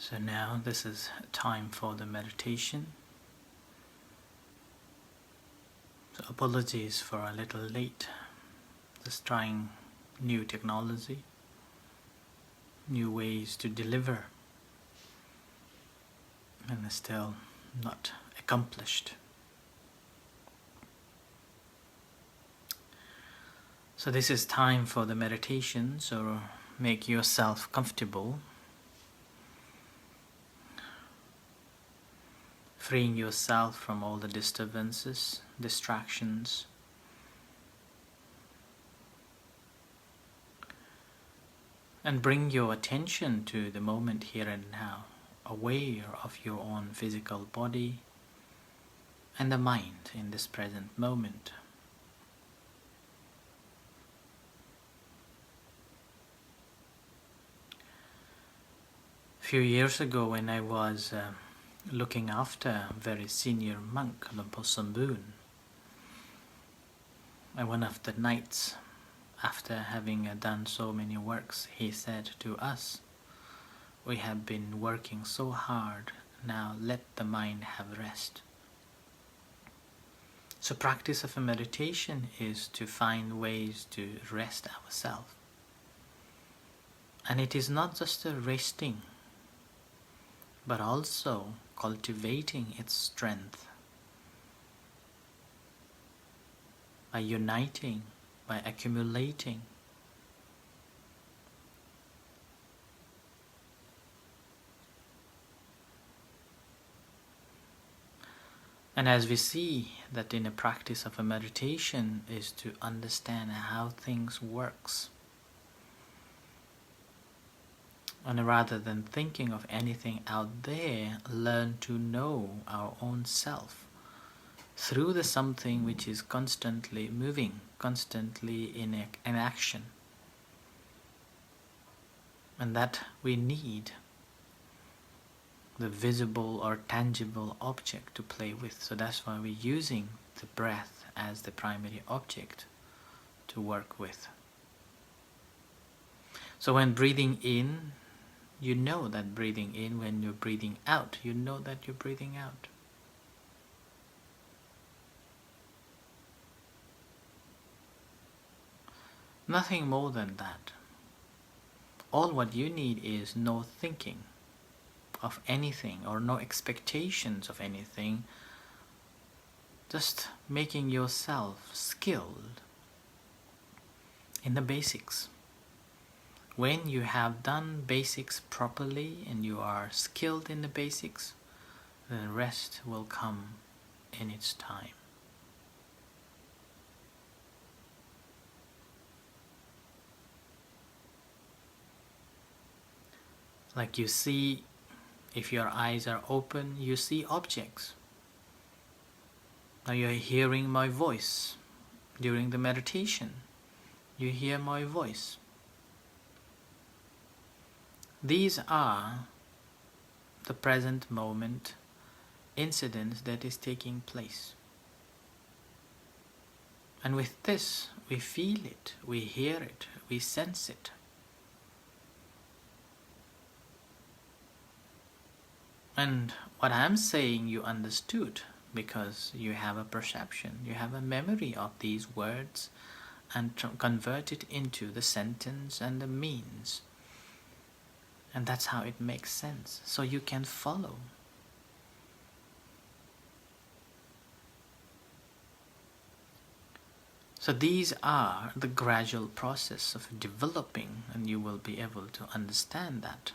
So now this is time for the meditation. So apologies for a little late, just trying new technology, new ways to deliver, and still not accomplished. So this is time for the meditation, so make yourself comfortable, freeing yourself from all the disturbances, distractions. And bring your attention to the moment here and now, aware of your own physical body and the mind in this present moment. A few years ago, when I was looking after a very senior monk, Lumpur Sambun, and one of the nights, after having done so many works, he said to us, "We have been working so hard, now let the mind have rest." So practice of a meditation is to find ways to rest ourselves. And it is not just a resting, but also cultivating its strength by uniting, by accumulating. And as we see that in a practice of a meditation is to understand how things works. And rather than thinking of anything out there, learn to know our own self through the something which is constantly moving, constantly in action. And that we need the visible or tangible object to play with. So that's why we're using the breath as the primary object to work with. So when breathing in, you know that breathing in. When you're breathing out, you know that you're breathing out. Nothing more than that. All what you need is no thinking of anything or no expectations of anything. Just making yourself skilled in the basics. When you have done basics properly and you are skilled in the basics, the rest will come in its time. Like you see, if your eyes are open, you see objects. Now you're hearing my voice. During the meditation, you hear my voice. These are the present moment incidents that is taking place. And with this, we feel it, we hear it, we sense it. And what I'm saying you understood because you have a perception, you have a memory of these words and convert it into the sentence and the means. And that's how it makes sense. So you can follow. So these are the gradual process of developing, and you will be able to understand that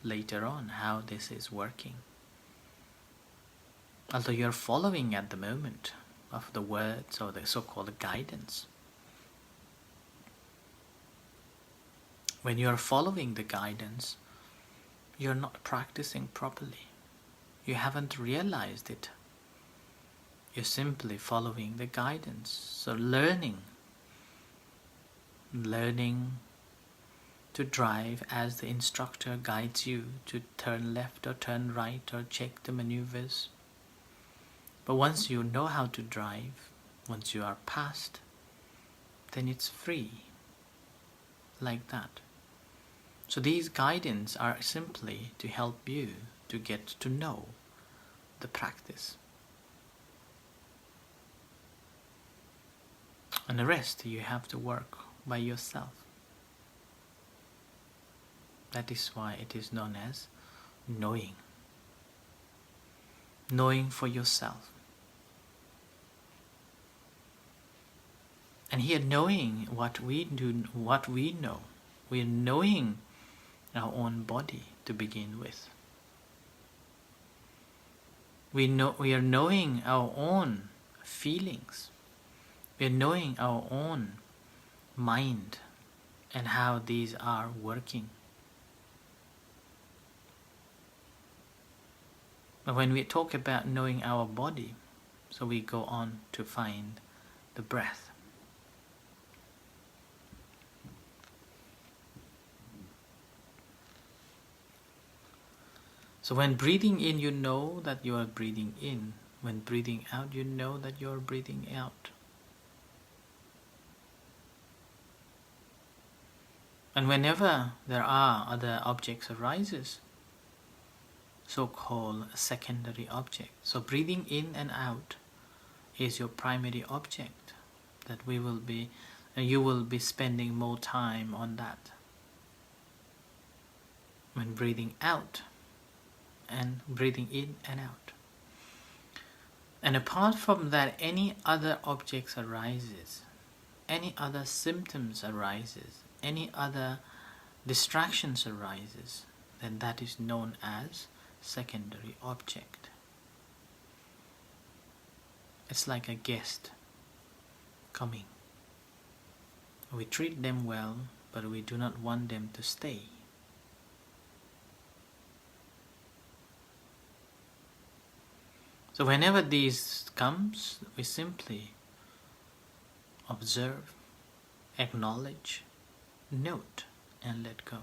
later on, how this is working. Although you're following at the moment of the words or the so-called guidance. When you're following the guidance, you're not practicing properly. You haven't realized it. You're simply following the guidance. So learning to drive as the instructor guides you to turn left or turn right or check the maneuvers. But once you know how to drive, once you are past, then it's free, like that. So these guidance are simply to help you to get to know the practice. And the rest you have to work by yourself. That is why it is known as knowing. Knowing for yourself. And here knowing what we do, what we know, we are knowing our own body to begin with. We are knowing our own feelings. We are knowing our own mind and how these are working. But when we talk about knowing our body, so we go on to find the breath. So when breathing in, you know that you are breathing in. When breathing out, you know that you are breathing out. And whenever there are other objects arises, so-called secondary object. So breathing in and out is your primary object that you will be spending more time on that. When breathing out and breathing in and out. And apart from that, any other objects arises, any other symptoms arises, any other distractions arises, then that is known as secondary object. It's like a guest coming. We treat them well, but we do not want them to stay. So whenever these comes, we simply observe, acknowledge, note, and let go.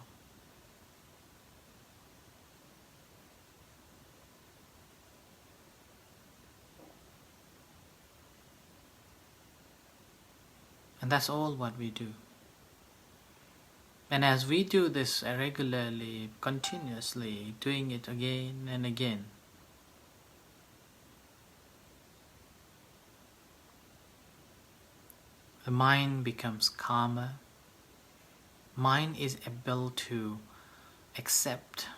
And that's all what we do. And as we do this regularly, continuously, doing it again and again, the mind becomes calmer. Mind is able to accept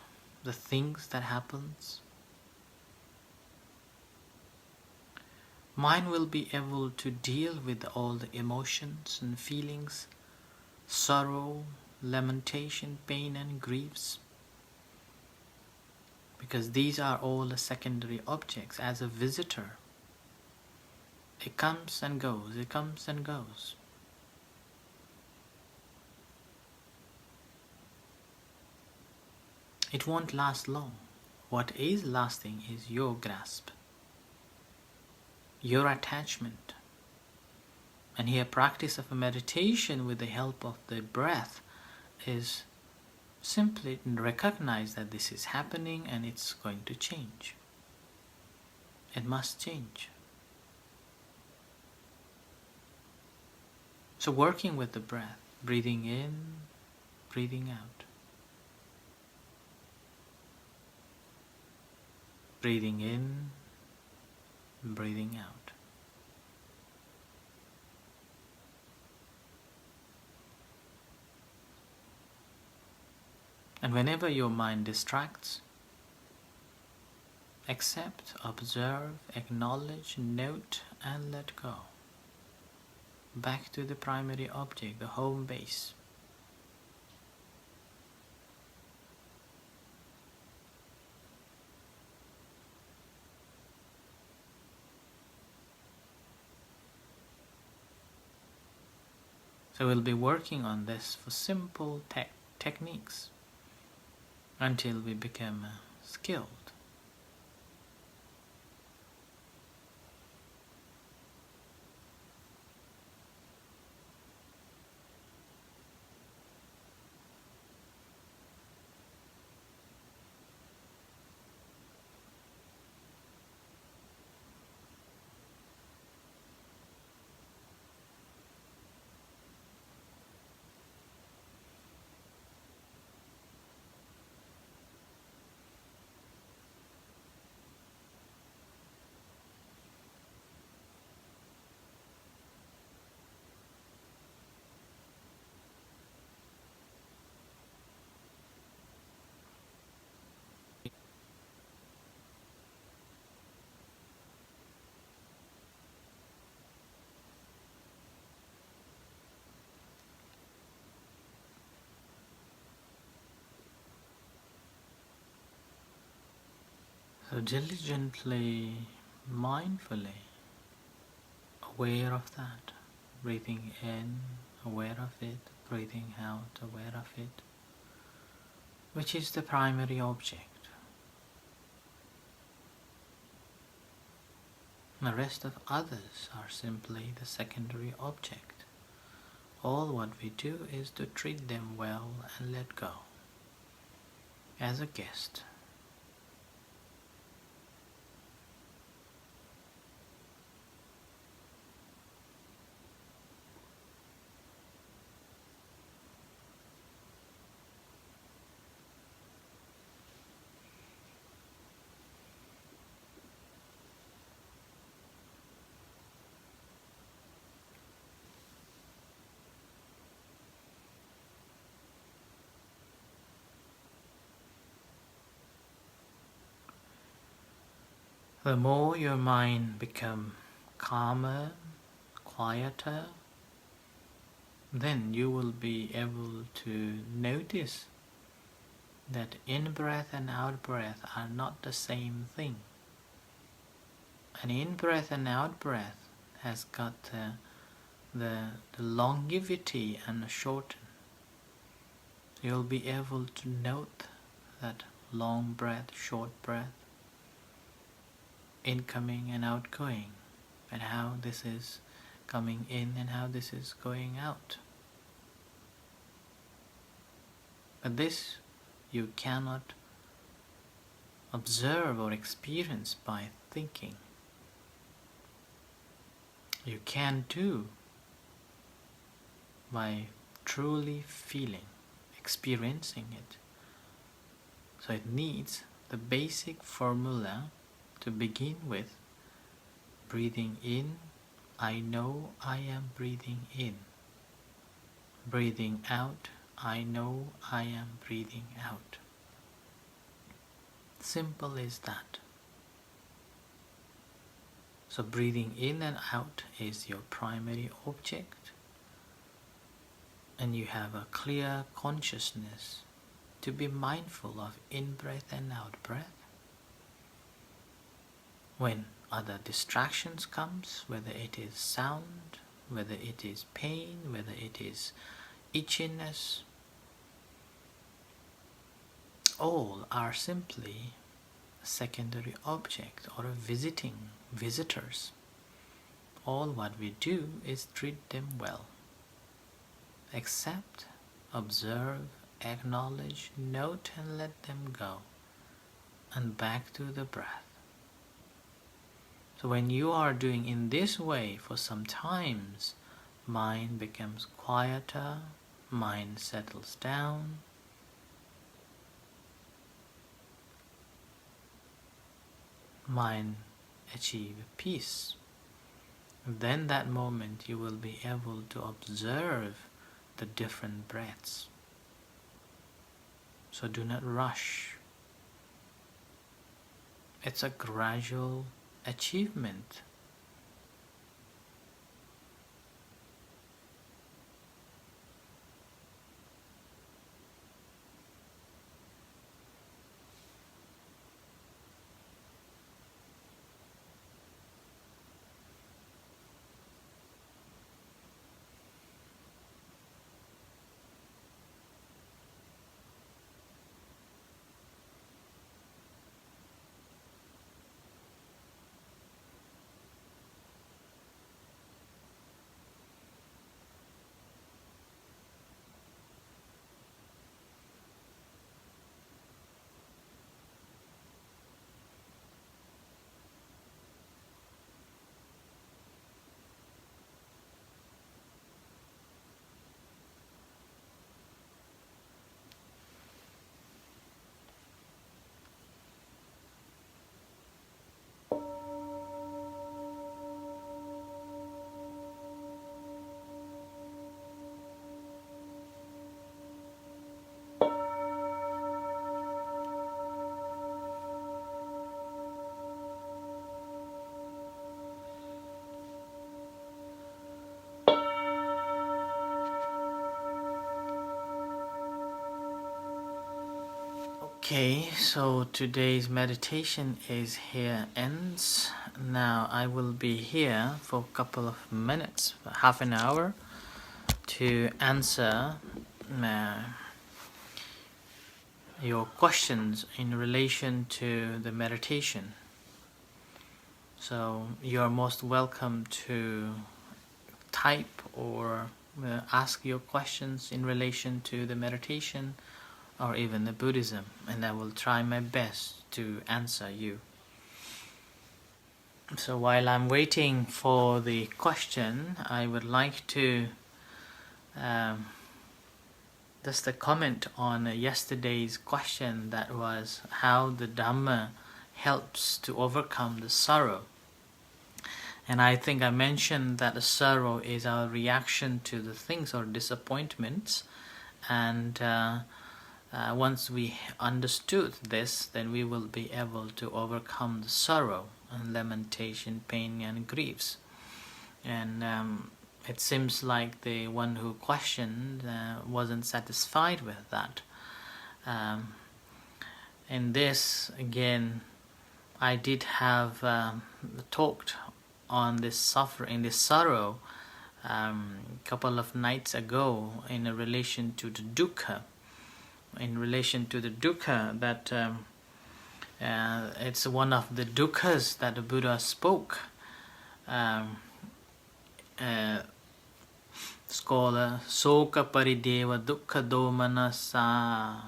the things that happens. Mind will be able to deal with all the emotions and feelings, sorrow, lamentation, pain and griefs. Because these are all the secondary objects. As a visitor, it comes and goes, it comes and goes. It won't last long. What is lasting is your grasp, your attachment. And here practice of a meditation with the help of the breath is simply to recognize that this is happening and it's going to change. It must change. So working with the breath, breathing in, breathing out. Breathing in, breathing out. And whenever your mind distracts, accept, observe, acknowledge, note, and let go. Back to the primary object, the home base. So we'll be working on this for simple techniques until we become skilled. So diligently, mindfully aware of that, breathing in, aware of it, breathing out, aware of it, which is the primary object. The rest of others are simply the secondary object. All what we do is to treat them well and let go, as a guest. The more your mind becomes calmer, quieter, then you will be able to notice that in-breath and out-breath are not the same thing. An in-breath and out-breath has got the longevity and the shorten. You'll be able to note that long breath, short breath, incoming and outgoing, and how this is coming in and how this is going out. But this you cannot observe or experience by thinking. You can do by truly feeling, experiencing it. So it needs the basic formula to begin with. Breathing in, I know I am breathing in. Breathing out, I know I am breathing out. Simple as that. So breathing in and out is your primary object, and you have a clear consciousness to be mindful of in-breath and out-breath. When other distractions comes, whether it is sound, whether it is pain, whether it is itchiness, all are simply a secondary object or a visitors. All what we do is treat them well. Accept, observe, acknowledge, note and let them go. And back to the breath. So when you are doing in this way for some times, mind becomes quieter, mind settles down, mind achieve peace. Then that moment you will be able to observe the different breaths. So do not rush. It's a gradual achievement. Okay, so today's meditation is here ends. Now I will be here for a couple of minutes, half an hour, to answer your questions in relation to the meditation. So you're most welcome to type or ask your questions in relation to the meditation or even the Buddhism, and I will try my best to answer you. So while I'm waiting for the question, I would like to just a comment on yesterday's question, that was how the Dhamma helps to overcome the sorrow. And I think I mentioned that the sorrow is our reaction to the things or disappointments, and once we understood this, then we will be able to overcome the sorrow and lamentation, pain and griefs. And it seems like the one who questioned wasn't satisfied with that. In this, again, I did have talked on this suffering, this sorrow, a couple of nights ago in relation to the dukkha. In relation to the dukkha, that it's one of the dukkhas that the Buddha spoke. It's called soka parideva dukkha domanasa.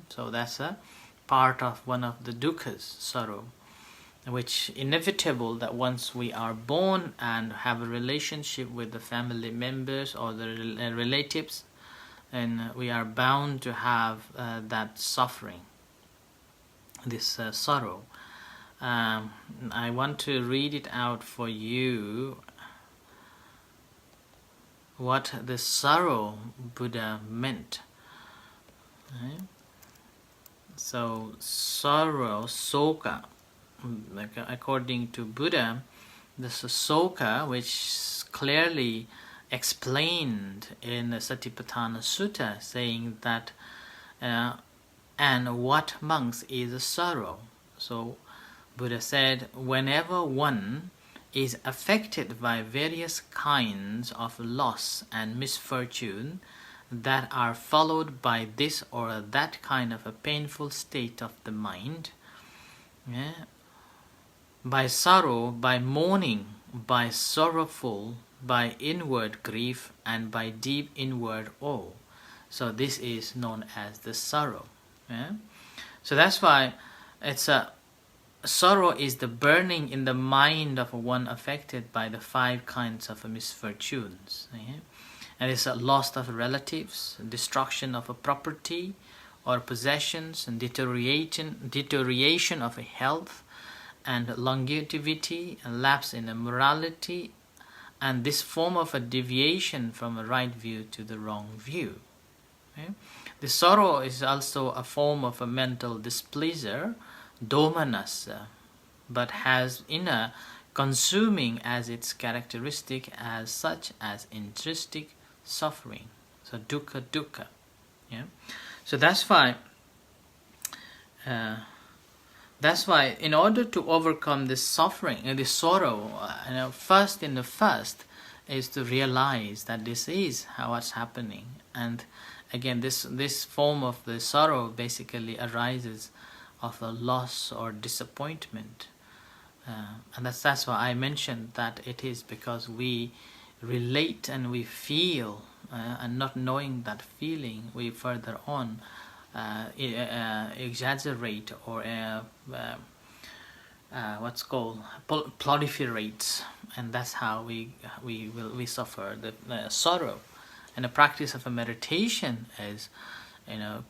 So that's a part of one of the dukkhas, sorrow, which inevitable that once we are born and have a relationship with the family members or the relatives, and we are bound to have that suffering, this sorrow. I want to read it out for you, what the sorrow Buddha meant. Right? So sorrow, soka, according to Buddha, this soka, which clearly explained in the Satipatthana Sutta, saying that and what monks is a sorrow. So Buddha said, whenever one is affected by various kinds of loss and misfortune that are followed by this or that kind of a painful state of the mind, by sorrow, by mourning, by sorrowful, by inward grief, and by deep inward awe. So this is known as the sorrow. So that's why it's a sorrow is the burning in the mind of one affected by the 5 kinds of misfortunes. And it's a loss of relatives, destruction of a property or possessions, and deterioration of a health, and longevity, and lapse in a morality, and this form of a deviation from a right view to the wrong view. The sorrow is also a form of a mental displeasure, domanassa, but has inner consuming as its characteristic, as such as intrinsic suffering. So dukkha. So that's why in order to overcome this suffering and this sorrow, first is to realize that this is what's happening. And again, this form of the sorrow basically arises of a loss or disappointment, and that's why I mentioned that it is because we relate and we feel, and not knowing that feeling, we further on exaggerate or what's called proliferates, and that's how we suffer the sorrow. And the practice of a meditation is,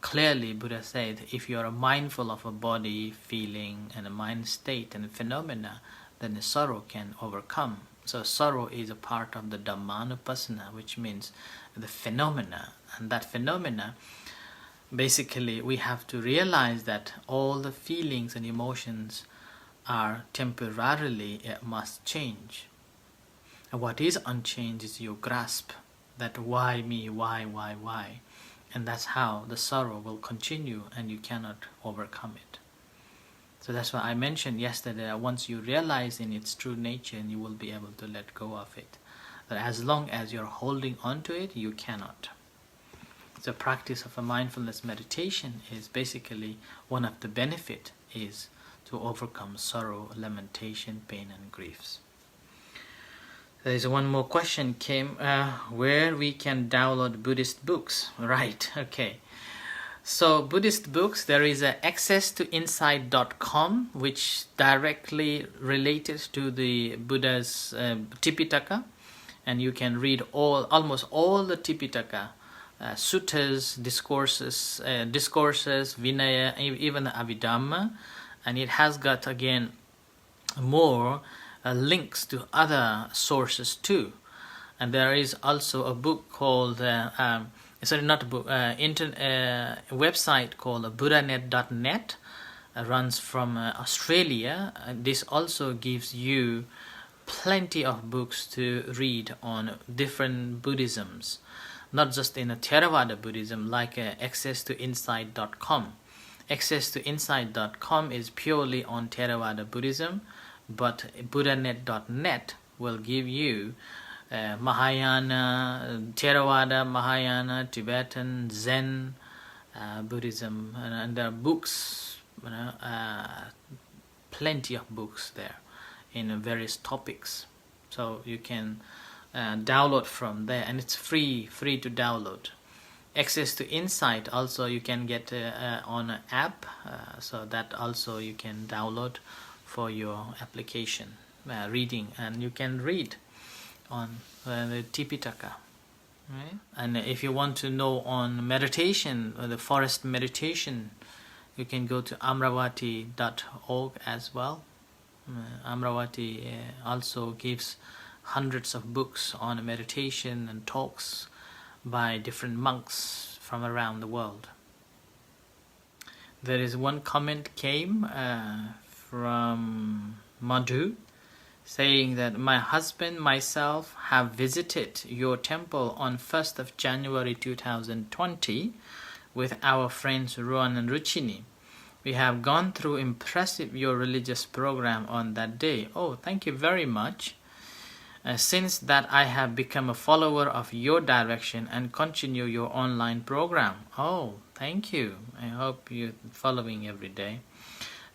clearly Buddha said, if you are mindful of a body, feeling, and a mind state and a phenomena, then the sorrow can overcome. So sorrow is a part of the Dhammanupassana, which means the phenomena, and that phenomena, basically we have to realize that all the feelings and emotions are temporarily, it must change. And what is unchanged is your grasp, that why me, why. And that's how the sorrow will continue and you cannot overcome it. So that's why I mentioned yesterday that once you realize in its true nature, and you will be able to let go of it. That as long as you're holding on to it, you cannot. The practice of a mindfulness meditation is basically one of the benefit is to overcome sorrow, lamentation, pain and griefs. There is one more question came, where we can download Buddhist books. Right, okay. So Buddhist books, there is a accesstoinsight.com which directly related to the Buddha's Tipitaka, and you can read almost all the Tipitaka, suttas, discourses, Vinaya, even the Abhidhamma, and it has got again more links to other sources too. And there is also a book called website called buddhanet.net, runs from Australia. This also gives you plenty of books to read on different Buddhisms, not just in a Theravada Buddhism like accesstoinsight.com. Accesstoinsight.com is purely on Theravada Buddhism, but buddhanet.net will give you Mahayana, Theravada, Mahayana, Tibetan, Zen, Buddhism, and there are books, plenty of books there in various topics. So you can download from there, and it's free to download. Access to Insight also you can get on an app, so that also you can download for your application reading, and you can read on the Tipitaka, right? And if you want to know on meditation, the forest meditation, you can go to amravati.org as well. Amravati also gives hundreds of books on meditation and talks by different monks from around the world. There is one comment came from Madhu, saying that my husband, myself have visited your temple on 1st of January 2020 with our friends Ruan and Ruchini. We have gone through impressive your religious program on that day. Oh, thank you very much. Since that I have become a follower of your direction and continue your online program. Oh, thank you. I hope you're following every day.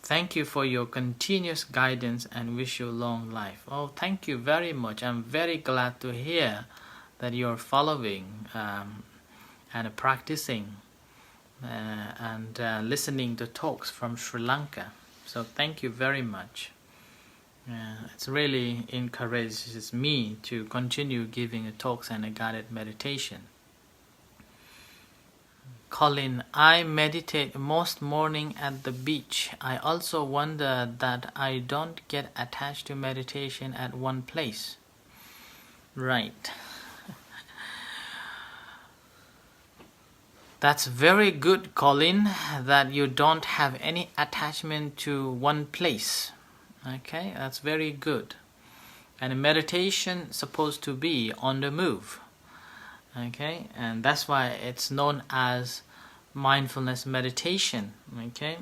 Thank you for your continuous guidance and wish you long life. Oh, thank you very much. I'm very glad to hear that you're following and practicing and listening to talks from Sri Lanka. So thank you very much. It really encourages me to continue giving talks and a guided meditation. Colin, I meditate most morning at the beach. I also wonder that I don't get attached to meditation at one place. Right. That's very good, Colin, that you don't have any attachment to one place. Okay, that's very good. And meditation is supposed to be on the move. Okay, and that's why it's known as mindfulness meditation. Okay,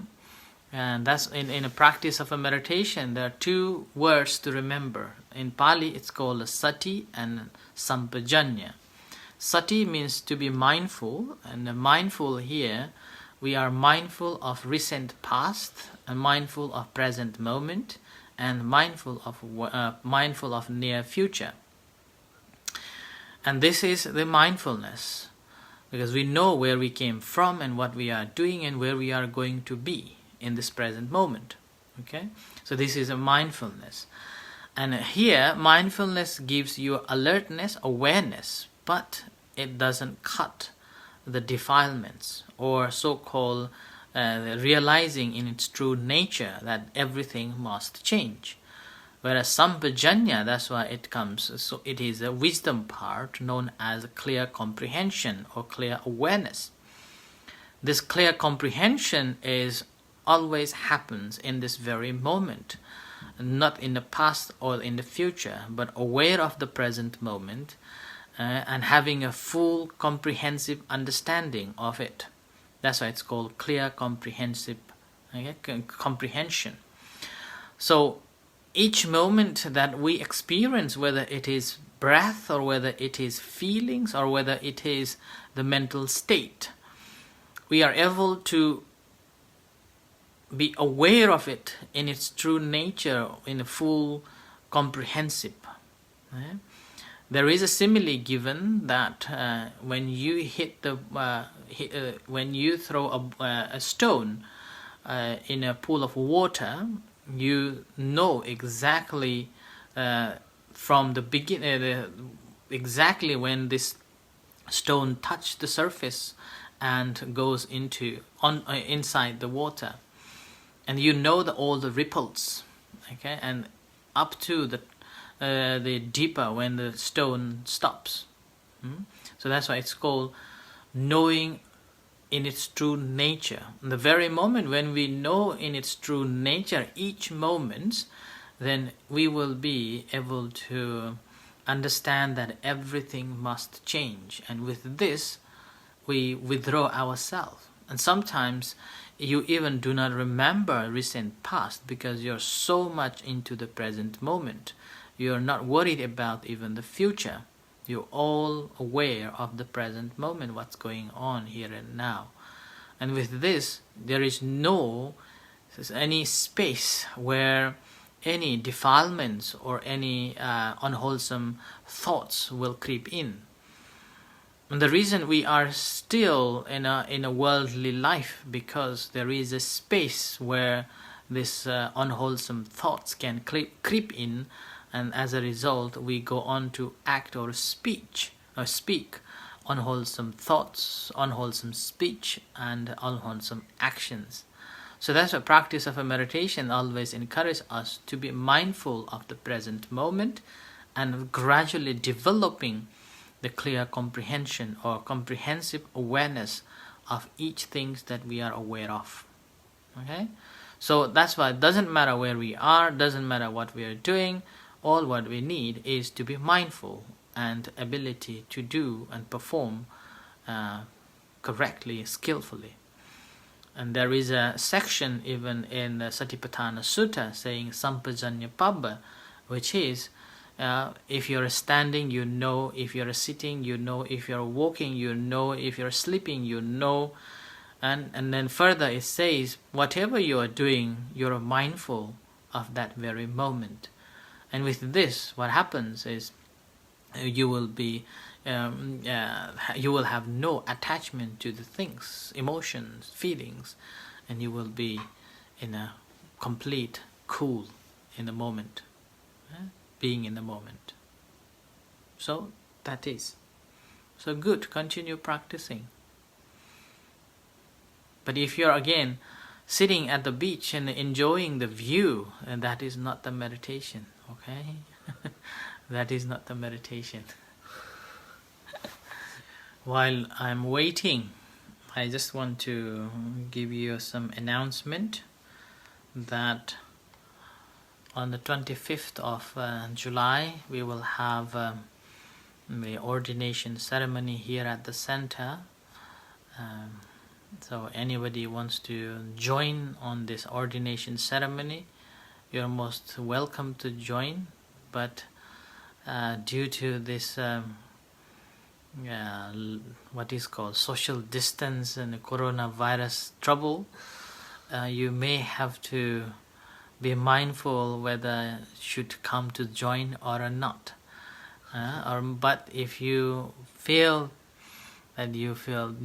and that's in a practice of a meditation, there are two words to remember. In Pali it's called sati and sampajanya. Sati means to be mindful, and the mindful here, we are mindful of recent past and mindful of present moment and mindful of near future. And this is the mindfulness, because we know where we came from and what we are doing and where we are going to be in this present moment. Okay, so this is a mindfulness. And here mindfulness gives you alertness, awareness, but it doesn't cut the defilements or so-called realizing in its true nature that everything must change. Whereas sampajanya, that's why it comes, so it is a wisdom part known as clear comprehension or clear awareness. This clear comprehension is always happens in this very moment, not in the past or in the future, but aware of the present moment, and having a full comprehensive understanding of it. That's why it's called clear comprehensive comprehension. So each moment that we experience, whether it is breath or whether it is feelings or whether it is the mental state, we are able to be aware of it in its true nature, in a full comprehensive. There is a simile given that when you when you throw a stone in a pool of water, you know exactly from the beginning exactly when this stone touched the surface and goes inside the water, and you know all the ripples, okay, and up to the deeper when the stone stops. So that's why it's called knowing in its true nature. The very moment when we know in its true nature each moment, then we will be able to understand that everything must change, and with this we withdraw ourselves. And sometimes you even do not remember recent past because you're so much into the present moment. You're not worried about even the future. You're all aware of the present moment, what's going on here and now. And with this, there is no any space where any defilements or any unwholesome thoughts will creep in. And the reason we are still in a worldly life, because there is a space where this unwholesome thoughts can creep in, and as a result we go on to act or speak unwholesome thoughts, unwholesome speech, and unwholesome actions. So that's why practice of a meditation always encourages us to be mindful of the present moment and gradually developing the clear comprehension or comprehensive awareness of each thing that we are aware of. Okay? So that's why it doesn't matter where we are, doesn't matter what we are doing, all what we need is to be mindful and ability to do and perform correctly, skillfully. And there is a section even in the Satipatthana Sutta saying Sampajanya Pabba, which is if you're standing, you know; if you're sitting, you know; if you're walking, you know; if you're sleeping, you know. And then further it says, whatever you are doing, you're mindful of that very moment. And with this, what happens is you will be, you will have no attachment to the things, emotions, feelings, and you will be in a complete cool in the moment, being in the moment. So that is. So good, continue practicing. But if you're again sitting at the beach and enjoying the view, and that is not the meditation, okay? That is not the meditation. While I'm waiting, I just want to give you some announcement that on the 25th of July we will have the ordination ceremony here at the center. So anybody wants to join on this ordination ceremony, you're most welcome to join. But due to this what is called social distance and coronavirus trouble, you may have to be mindful whether should come to join or not. But if you feel that you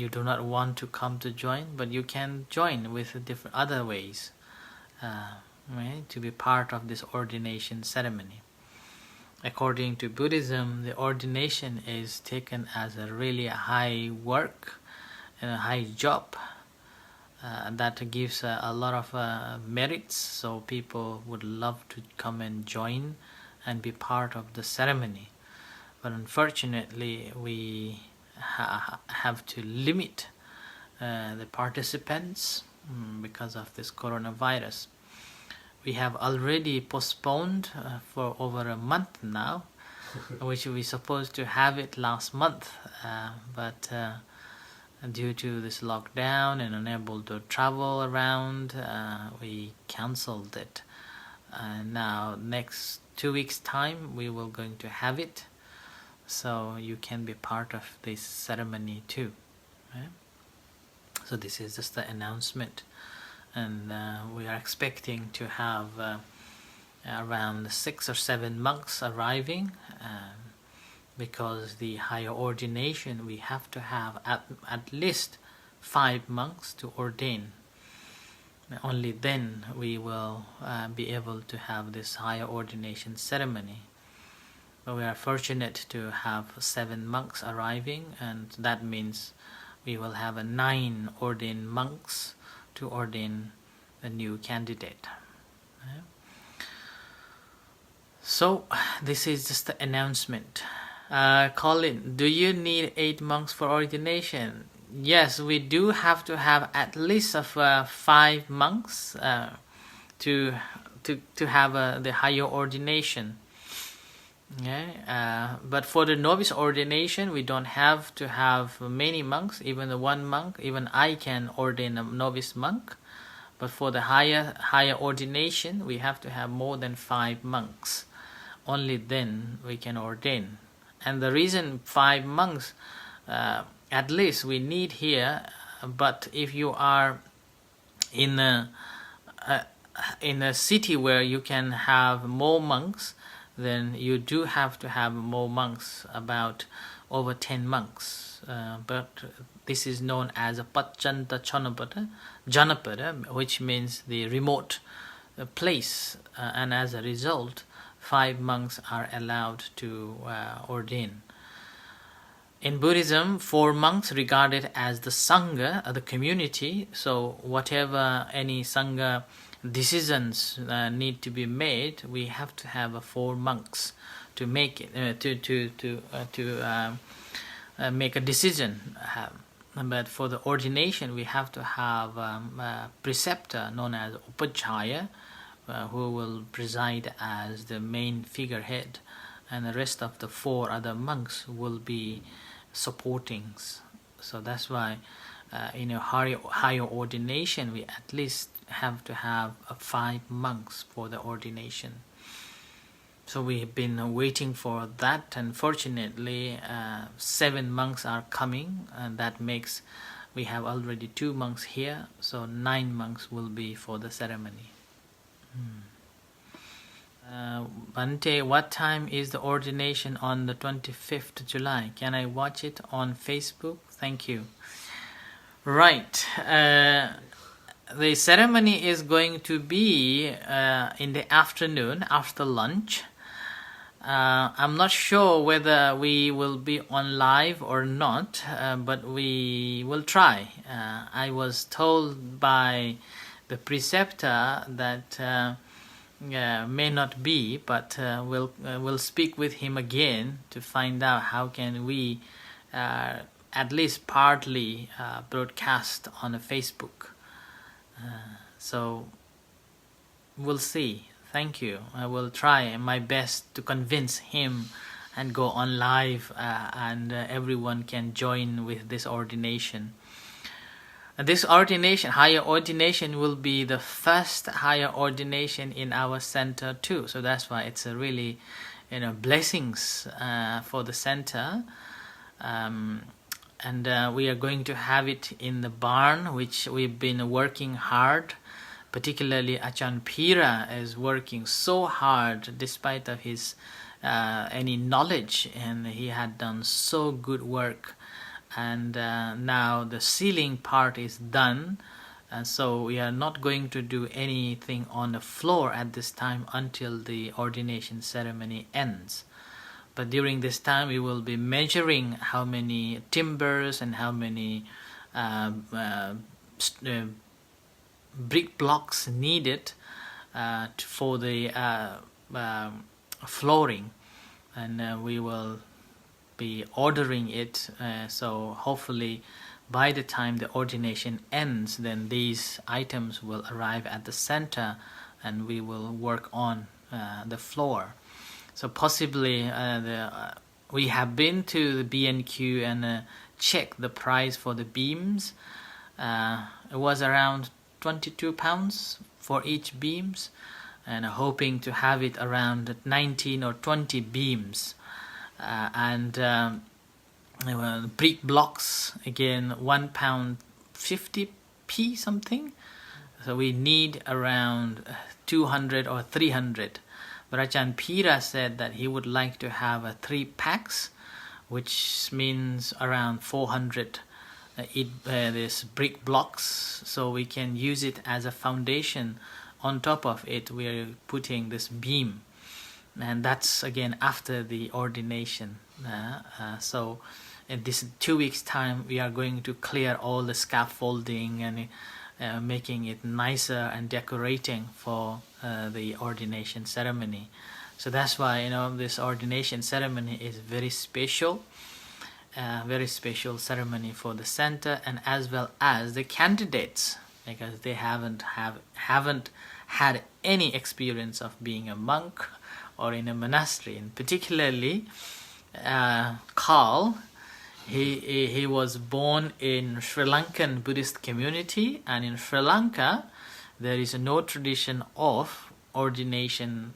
do not want to come to join, but you can join with different other ways, right, to be part of this ordination ceremony. According to Buddhism, the ordination is taken as a really high work and a high job that gives a lot of merits, so people would love to come and join and be part of the ceremony. But unfortunately, we have to limit the participants because of this coronavirus. We have already postponed for over a month now which we supposed to have it last month, but due to this lockdown and unable to travel around, we cancelled it. Now next 2 weeks time we will going to have it, so you can be part of this ceremony too. Right? So this is just the announcement, and we are expecting to have around 6 or 7 monks arriving, because the higher ordination we have to have at least 5 monks to ordain. Only then we will be able to have this higher ordination ceremony. But we are fortunate to have 7 monks arriving, and that means we will have 9 ordained monks to ordain a new candidate. So this is just the announcement. Colin, do you need 8 monks for ordination? Yes, we do have to have at least of 5 monks to have the higher ordination. Okay? But for the novice ordination, we don't have to have many monks. Even the 1 monk, even I can ordain a novice monk. But for the higher ordination, we have to have more than 5 monks. Only then we can ordain. And the reason 5 monks at least we need here, but if you are in a city where you can have more monks, then you do have to have more monks, about over 10 monks. But this is known as a Pachanta Janapada, which means the remote place, and as a result 5 monks are allowed to ordain. In Buddhism, 4 monks regarded as the Sangha, the community. So whatever any Sangha decisions need to be made, we have to have 4 monks to make it, to make a decision. But for the ordination, we have to have a preceptor known as Upajjhaya, who will preside as the main figurehead, and the rest of the 4 other monks will be supportings. So that's why in a higher ordination we at least have to have 5 monks for the ordination. So we have been waiting for that, and fortunately 7 monks are coming, and that makes we have already 2 monks here, so 9 monks will be for the ceremony. Bante, what time is the ordination on the 25th July? Can I watch it on Facebook? Thank you. Right. The ceremony is going to be in the afternoon after lunch. I'm not sure whether we will be on live or not, but we will try. I was told by the preceptor that may not be, but we'll speak with him again to find out how can we at least partly broadcast on a Facebook. So we'll see. Thank you. I will try my best to convince him and go on live, and everyone can join with this ordination. This ordination, higher ordination, will be the first higher ordination in our center too. So that's why it's a really, blessings for the center. And we are going to have it in the barn, which we've been working hard. Particularly Ajahn Pira is working so hard despite of his any knowledge, and he had done so good work. And now the ceiling part is done, and so we are not going to do anything on the floor at this time until the ordination ceremony ends. But during this time we will be measuring how many timbers and how many brick blocks needed for the flooring, and we will be ordering it, so hopefully by the time the ordination ends, then these items will arrive at the center and we will work on the floor. So possibly we have been to the B&Q and checked the price for the beams. It was around £22 for each beams, and hoping to have it around 19 or 20 beams. Brick blocks, again, £1.50p something. So we need around 200 or 300. But Ajahn Pira said that he would like to have 3 packs, which means around 400 these brick blocks, so we can use it as a foundation. On top of it, we're putting this beam, and that's again after the ordination. So in this 2 weeks time, we are going to clear all the scaffolding and making it nicer and decorating for the ordination ceremony. So that's why this ordination ceremony is very special ceremony for the center, and as well as the candidates, because they haven't had any experience of being a monk or in a monastery. And particularly Carl, he was born in Sri Lankan Buddhist community, and in Sri Lanka there is no tradition of ordination,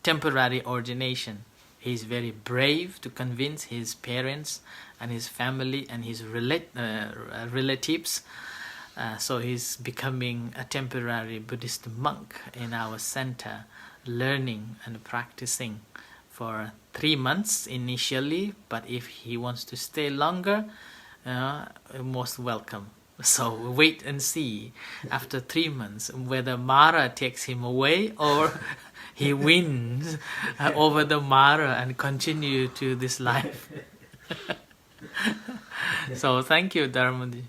temporary ordination. He's very brave to convince his parents and his family and his relatives. So he's becoming a temporary Buddhist monk in our center, learning and practicing for 3 months initially, but if he wants to stay longer, most welcome. So wait and see after 3 months whether Mara takes him away or he wins over the Mara and continue to this life. So thank you, Dharmaji.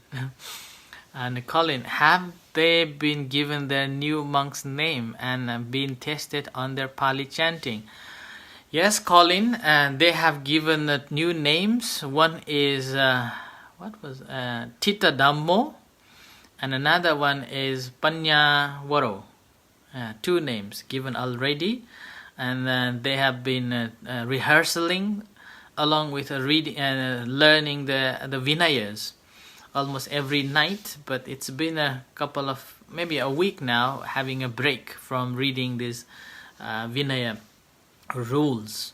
And Colin, have they been given their new monk's name and been tested on their Pali chanting? Yes, Colin, and they have given new names. One is Tita Dhammo, and another one is Panya Waro. 2 names given already, and they have been rehearsing along with reading and learning the Vinayas almost every night. But it's been a couple of, maybe a week now, having a break from reading these Vinaya rules.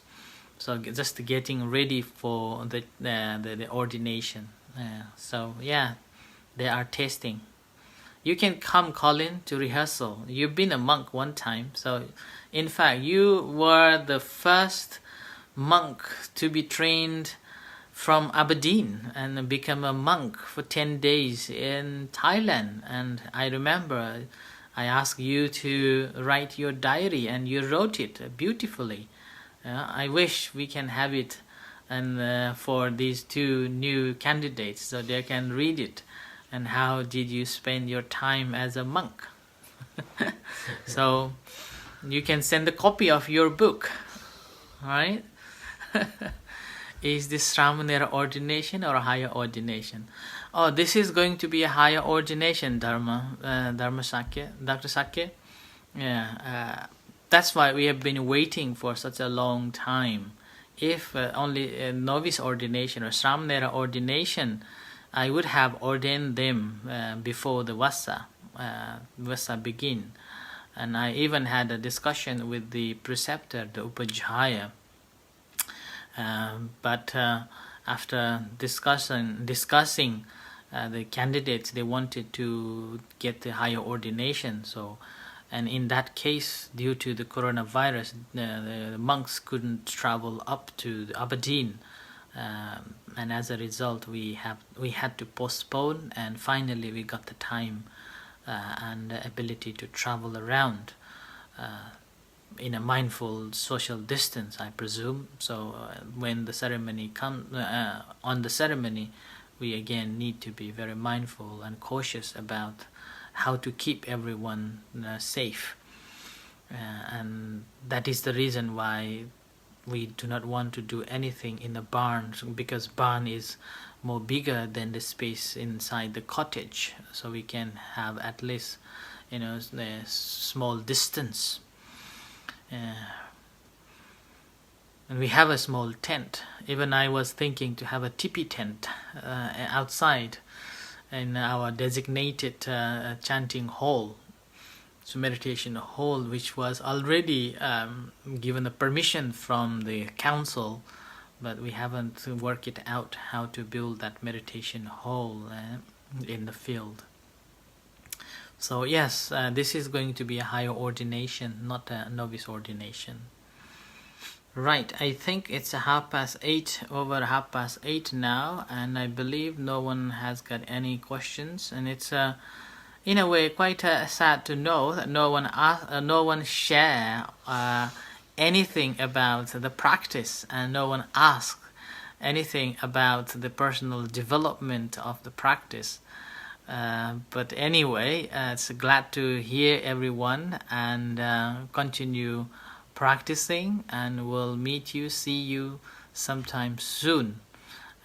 So just getting ready for the ordination. So yeah, they are testing. You can come, Colin, to rehearsal. You've been a monk one time. So in fact, you were the first monk to be trained from Aberdeen and become a monk for 10 days in Thailand. And I remember I asked you to write your diary, and you wrote it beautifully. I wish we can have it and for these 2 new candidates so they can read it. And how did you spend your time as a monk? So you can send a copy of your book. Alright? Is this Sramanera ordination or a higher ordination? Oh, this is going to be a higher ordination, Dharma Sakya, Dr. Sakya. Yeah, that's why we have been waiting for such a long time. If only a novice ordination or Sramanera ordination, I would have ordained them before the Vassa begin. And I even had a discussion with the preceptor, the Upajjhaya. But after discussing the candidates, they wanted to get the higher ordination. So, and in that case, due to the coronavirus, the monks couldn't travel up to Aberdeen. And as a result, we had to postpone, and finally we got the time and the ability to travel around in a mindful social distance, I presume. So when the ceremony comes, on the ceremony, we again need to be very mindful and cautious about how to keep everyone safe. And that is the reason why we do not want to do anything in the barn, because barn is more bigger than the space inside the cottage. So we can have at least, a small distance. And we have a small tent. Even I was thinking to have a tipi tent outside in our designated chanting hall, so meditation hall, which was already given the permission from the council, but we haven't worked it out how to build that meditation hall in the field. So yes, this is going to be a higher ordination, not a novice ordination. Right, I think it's 8:30, over 8:30 now, and I believe no one has got any questions, and it's in a way quite sad to know that no one share anything about the practice, and no one asked anything about the personal development of the practice. But anyway, it's glad to hear everyone, and continue practicing, and we'll see you sometime soon.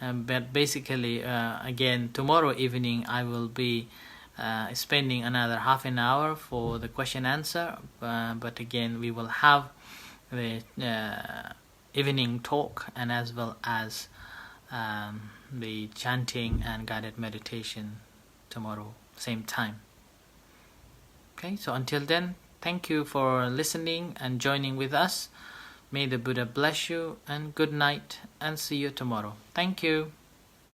But basically, again, tomorrow evening I will be spending another half an hour for the question answer, but again we will have the evening talk, and as well as the chanting and guided meditation tomorrow same time. Okay, so until then, thank you for listening and joining with us. May the Buddha bless you, and good night, and see you tomorrow. Thank you.